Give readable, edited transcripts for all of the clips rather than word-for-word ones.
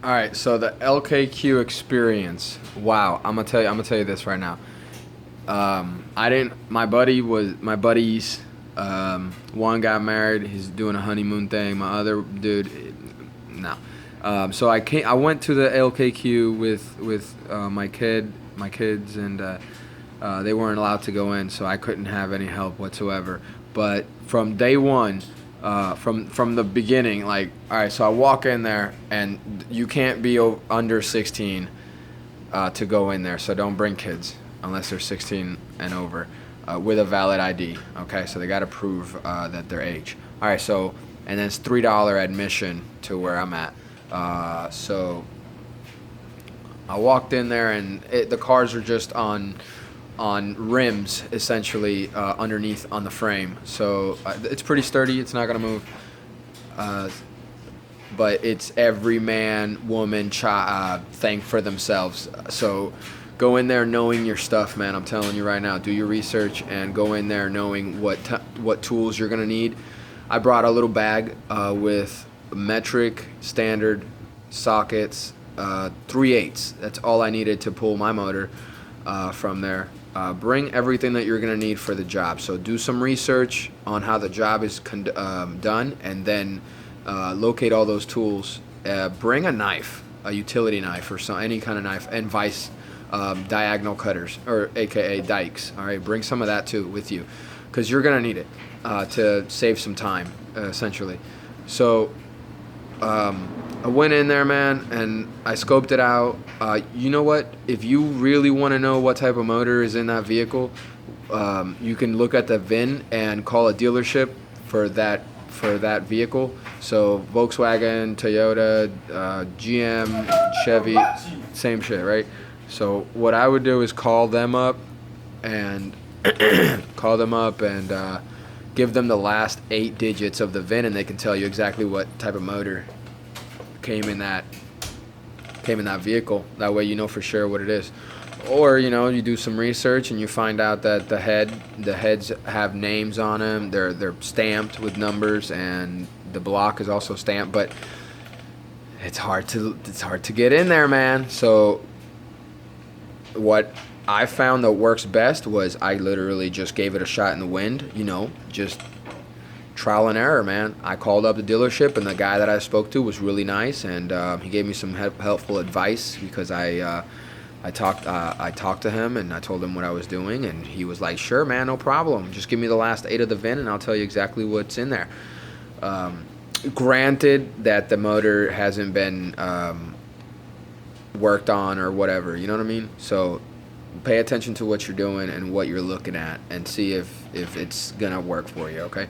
All right, so the LKQ experience. Wow, I'm gonna tell you this right now. I didn't. My buddies. One got married. He's doing a honeymoon thing. My other dude, no. So I went to the LKQ with my kids, and they weren't allowed to go in, so I couldn't have any help whatsoever. But from day one, from the beginning, like, all right, so I walk in there, and you can't be under 16 to go in there. So don't bring kids unless they're 16 and over with a valid ID. Okay, so they got to prove that they're age. All right, so and then it's $3 admission to where I'm at. So I walked in there, and the cars are just on rims essentially underneath on the frame. So it's pretty sturdy. It's not gonna move. Uh, but it's every man, woman, child thing for themselves. So go in there knowing your stuff, man. I'm telling you right now. Do your research and go in there knowing what tools you're gonna need. I brought a little bag with metric, standard, sockets, 3/8. That's all I needed to pull my motor from there. Bring everything that you're gonna need for the job. So do some research on how the job is done, and then locate all those tools. Bring a knife, a utility knife, or any kind of knife, and vice diagonal cutters, or AKA dikes. All right, bring some of that too with you, because you're gonna need it to save some time, essentially. So I went in there, man, and I scoped it out. You know what? If you really want to know what type of motor is in that vehicle, you can look at the VIN and call a dealership for that vehicle. So Volkswagen, Toyota, GM, Chevy, same shit, right? So what I would do is call them up and give them the last 8 digits of the VIN, and they can tell you exactly what type of motor came in that vehicle. That way you know for sure what it is. Or you do some research and you find out that the heads have names on them. They're stamped with numbers, and the block is also stamped. But it's hard to get in there, man. So what I found that works best was I literally just gave it a shot in the wind. Just trial and error, man. I called up the dealership, and the guy that I spoke to was really nice, and he gave me some helpful advice, because I talked to him, and I told him what I was doing, and he was like, "Sure, man, no problem. Just give me the last 8 of the VIN, and I'll tell you exactly what's in there." Granted that the motor hasn't been worked on or whatever, you know what I mean? So pay attention to what you're doing and what you're looking at, and see if it's gonna work for you. Okay,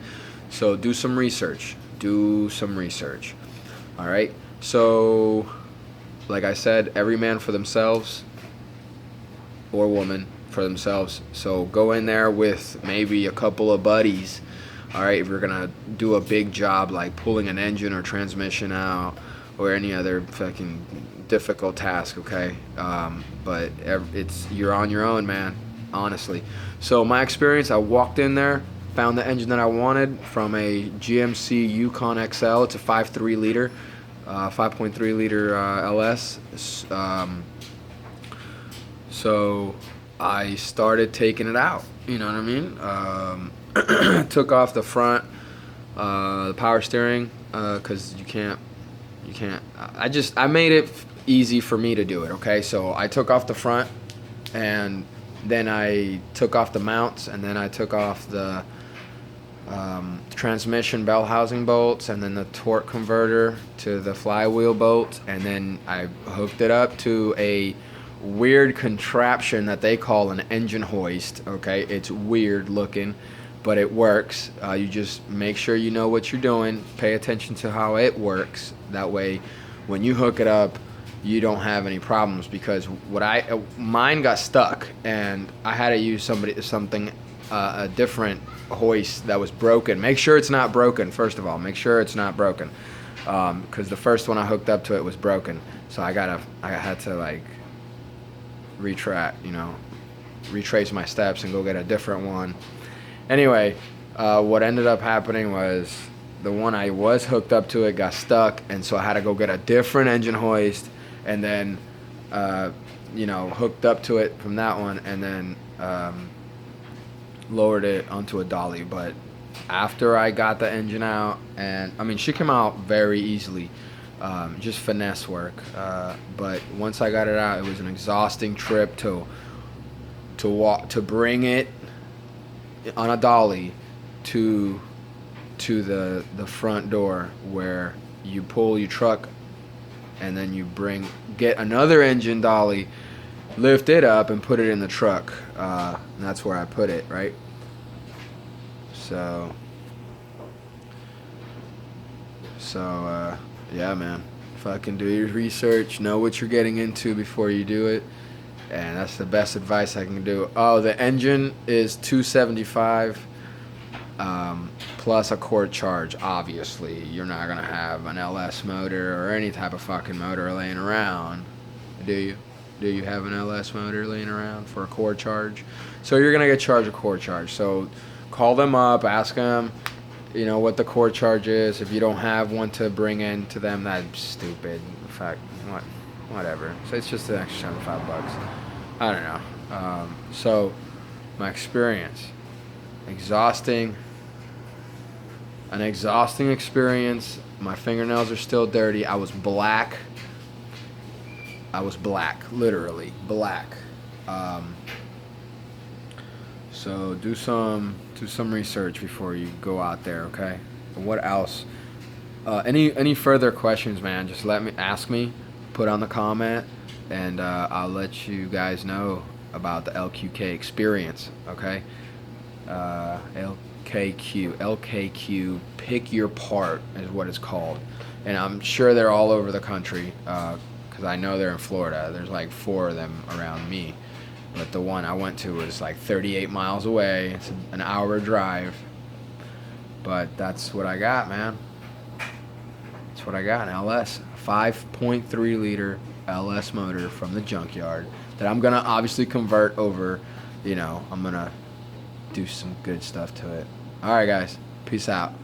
so do some research. All right. So, like I said, every man for themselves, or woman for themselves. So go in there with maybe a couple of buddies. All right, if you're gonna do a big job like pulling an engine or transmission out, or any other fucking difficult task. Okay, but you're on your own, man. Honestly. So my experience, I walked in there, found the engine that I wanted from a GMC Yukon XL. It's a 5.3 liter, 5.3 liter LS. So I started taking it out. You know what I mean? Took off the front, the power steering, because you can't. I made it easy for me to do it. Okay, so I took off the front, and then I took off the mounts, and then I took off the transmission bell housing bolts, and then the torque converter to the flywheel bolts, and then I hooked it up to a weird contraption that they call an engine hoist. Okay, it's weird looking, but it works. You just make sure you know what you're doing, pay attention to how it works. That way when you hook it up, you don't have any problems, because mine got stuck, and I had to use a different hoist that was broken. Make sure it's not broken. First of all, make sure it's not broken, because the first one I hooked up to it was broken. So I had to like retrace my steps and go get a different one. Anyway, what ended up happening was the one I was hooked up to it got stuck, and so I had to go get a different engine hoist, and then hooked up to it from that one, and then lowered it onto a dolly. But after I got the engine out, and I mean, she came out very easily, just finesse work. But once I got it out, it was an exhausting trip to bring it on a dolly to the front door, where you pull your truck, and then you get another engine dolly, lift it up, and put it in the truck. And that's where I put it, right? So yeah, man. Fucking do your research, know what you're getting into before you do it, and that's the best advice I can do. Oh, the engine is $275, plus a cord charge. Obviously, you're not gonna have an LS motor or any type of fucking motor laying around, do you? Do you have an LS motor laying around for a cord charge? So you're gonna get charged a cord charge. So call them up, ask them, what the cord charge is. If you don't have one to bring in to them, that's stupid. In fact, whatever. So it's just an extra $75. I don't know. So my experience, an exhausting experience. My fingernails are still dirty. I was black, literally black. So do some research before you go out there, okay? And what else? Any further questions, man? Just ask me, put on the comment, and I'll let you guys know about the LQK experience, okay? LKQ, pick your part is what it's called, and I'm sure they're all over the country, because I know they're in Florida. There's like 4 of them around me. But the one I went to was like 38 miles away. It's an hour drive. But that's what I got, man. That's what I got, an LS. 5.3 liter LS motor from the junkyard that I'm going to obviously convert over. I'm going to do some good stuff to it. All right, guys. Peace out.